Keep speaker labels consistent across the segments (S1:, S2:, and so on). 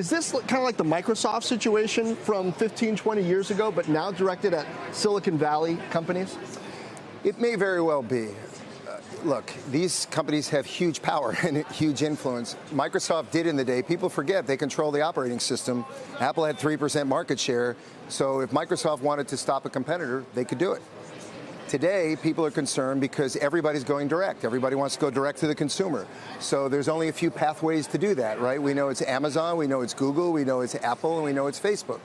S1: Is this kind of like the Microsoft situation from 15, 20 years ago, but now directed at Silicon Valley companies?
S2: It may very well be. Look, these companies have huge power and huge influence. Microsoft did in the day. People forget they control the operating system. Apple had 3% market share. So if Microsoft wanted to stop a competitor, they could do it. Today, people are concerned because everybody's going direct. Everybody wants to go direct to the consumer. So there's only a few pathways to do that, right? We know it's Amazon, we know it's Google, we know it's Apple, and we know it's Facebook.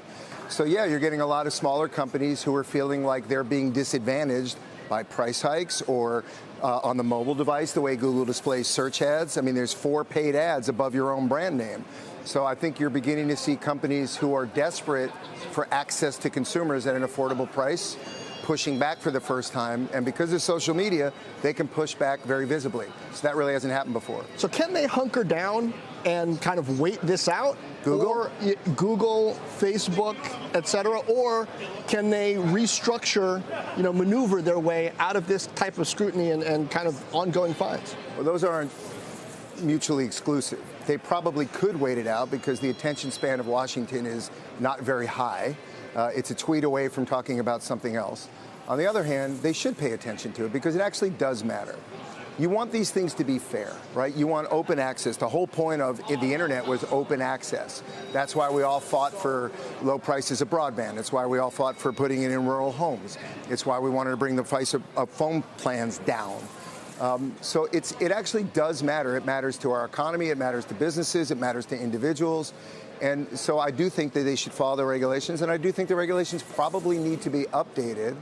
S2: So yeah, you're getting a lot of smaller companies who are feeling like they're being disadvantaged by price hikes or on the mobile device, the way Google displays search ads. I mean, there's 4 paid ads above your own brand name. So I think you're beginning to see companies who are desperate for access to consumers at an affordable price pushing back for the first time. And because of social media, they can push back very visibly. So that really hasn't happened before.
S1: So can they hunker down and kind of wait this out?
S2: Google?
S1: Or Google, Facebook, et cetera? Or can they restructure, maneuver their way out of this type of scrutiny and kind of ongoing fines?
S2: Well, those aren't mutually exclusive. They probably could wait it out because the attention span of Washington is not very high. It's a tweet away from talking about something else. On the other hand, they should pay attention to it because it actually does matter. You want these things to be fair, right? You want open access. The whole point of the internet was open access. That's why we all fought for low prices of broadband. It's why we all fought for putting it in rural homes. It's why we wanted to bring the price of phone plans down. So it actually does matter. It matters to our economy. It matters to businesses. It matters to individuals. And so I do think that they should follow the regulations. And I do think the regulations probably need to be updated.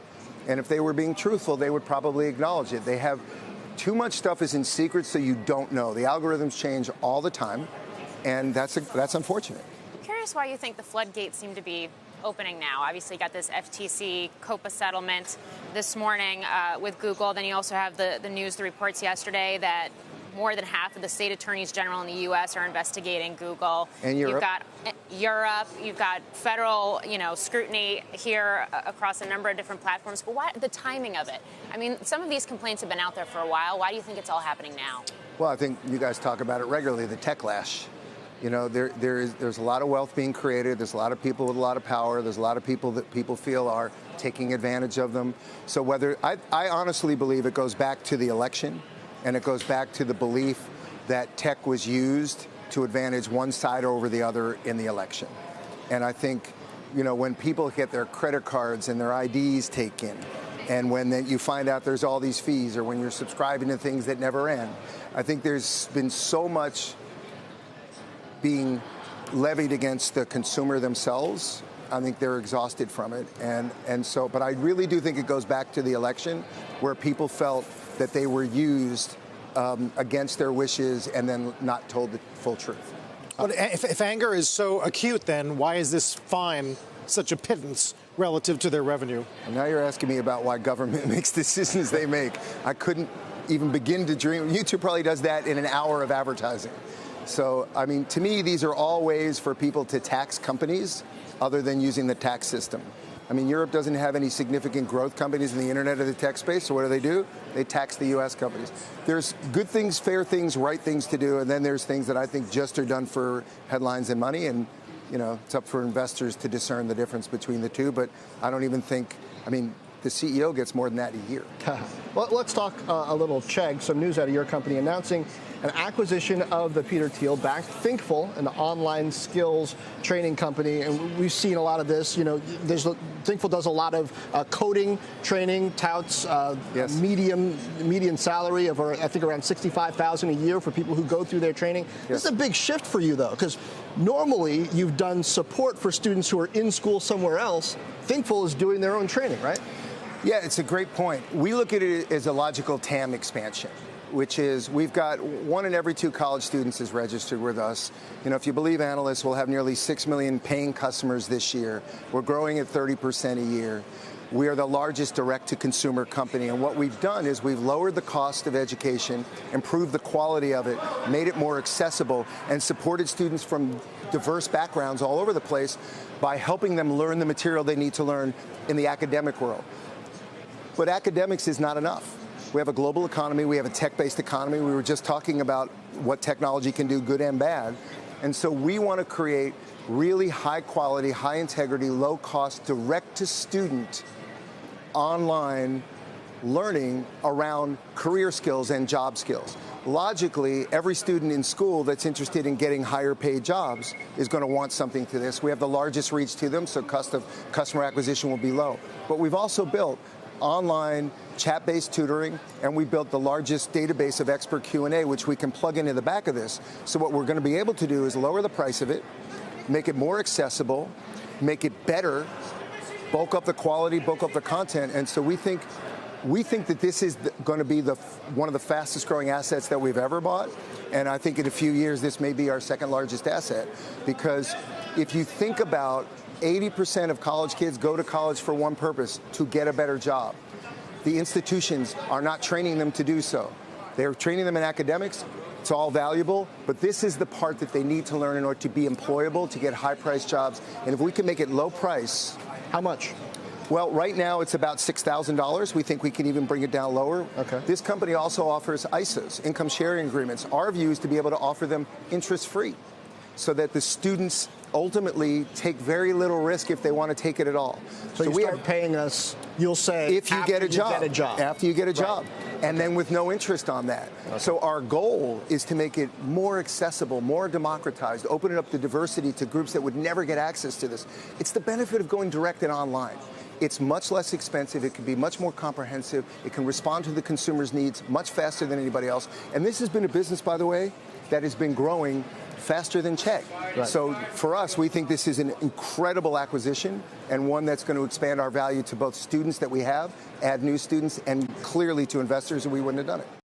S2: And if they were being truthful, they would probably acknowledge it. They have too much stuff is in secret, so you don't know. The algorithms change all the time, and that's unfortunate.
S3: I'm curious why you think the floodgates seem to be opening now. Obviously, you got this FTC COPA settlement this morning with Google. Then you also have the news, the reports yesterday that more than half of the state attorneys general in the U.S. are investigating Google.
S2: And Europe.
S3: You've got Europe. You've got federal, scrutiny here across a number of different platforms. But why the timing of it? I mean, some of these complaints have been out there for a while. Why do you think it's all happening now?
S2: Well, I think you guys talk about it regularly, the techlash. There's a lot of wealth being created. There's a lot of people with a lot of power. There's a lot of people that people feel are taking advantage of them. So I honestly believe it goes back to the election. And it goes back to the belief that tech was used to advantage one side over the other in the election. And I think, when people get their credit cards and their IDs taken, and when you find out there's all these fees, or when you're subscribing to things that never end, I think there's been so much being levied against the consumer themselves. I think they're exhausted from it. But I really do think it goes back to the election where people felt that they were used against their wishes and then not told the full truth.
S4: But if anger is so acute, then why is this fine such a pittance relative to their revenue?
S2: And now you're asking me about why government makes decisions they make. I couldn't even begin to dream. YouTube probably does that in an hour of advertising. So, I mean, to me, these are all ways for people to tax companies other than using the tax system. I mean, Europe doesn't have any significant growth companies in the internet or the tech space, so what do? They tax the U.S. companies. There's good things, fair things, right things to do, and then there's things that I think just are done for headlines and money, and, it's up for investors to discern the difference between the two, but I don't even think, the CEO gets more than that a year.
S1: Well, let's talk a little Chegg. Some news out of your company announcing an acquisition of the Peter Thiel-backed Thinkful, an online skills training company. And we've seen a lot of this. Thinkful does a lot of coding training, touts
S2: yes.
S1: median salary of, I think, around $65,000 a year for people who go through their training. Yes. This is a big shift for you, though, because normally you've done support for students who are in school somewhere else. Thinkful is doing their own training, right?
S2: Yeah, it's a great point. We look at it as a logical TAM expansion, which is we've got 1 in every 2 college students is registered with us. If you believe analysts, we'll have nearly 6 million paying customers this year. We're growing at 30% a year. We are the largest direct-to-consumer company, and what we've done is we've lowered the cost of education, improved the quality of it, made it more accessible, and supported students from diverse backgrounds all over the place by helping them learn the material they need to learn in the academic world. But academics is not enough. We have a global economy. We have a tech-based economy. We were just talking about what technology can do, good and bad. And so we want to create really high quality, high integrity, low cost, direct to student online learning around career skills and job skills. Logically, every student in school that's interested in getting higher paid jobs is going to want something to this. We have the largest reach to them, so customer acquisition will be low. But we've also built online chat-based tutoring, and we built the largest database of expert Q&A, which we can plug into the back of this. So what we're going to be able to do is lower the price of it, make it more accessible, make it better, bulk up the quality, bulk up the content, and so we think that this is going to be one of the fastest growing assets that we've ever bought. And I think in a few years, this may be our second largest asset. Because if you think about 80% of college kids go to college for one purpose, to get a better job. The institutions are not training them to do so. They're training them in academics. It's all valuable, but this is the part that they need to learn in order to be employable, to get high-priced jobs. And if we can make it low price.
S1: How much?
S2: Well, right now it's about $6,000. We think we can even bring it down lower.
S1: Okay.
S2: This company also offers ISAs, income sharing agreements. Our view is to be able to offer them interest-free so that the students ultimately take very little risk if they want to take it at all.
S1: So you start paying us, you'll say,
S2: if you get a job. After you get a job.
S1: Right.
S2: And then with no interest on that. Okay. So our goal is to make it more accessible, more democratized, open it up to diversity to groups that would never get access to this. It's the benefit of going direct and online. It's much less expensive. It can be much more comprehensive. It can respond to the consumer's needs much faster than anybody else. And this has been a business, by the way, that has been growing faster than Chegg. Right. So for us, we think this is an incredible acquisition and one that's going to expand our value to both students that we have, add new students, and clearly to investors, and we wouldn't have done it.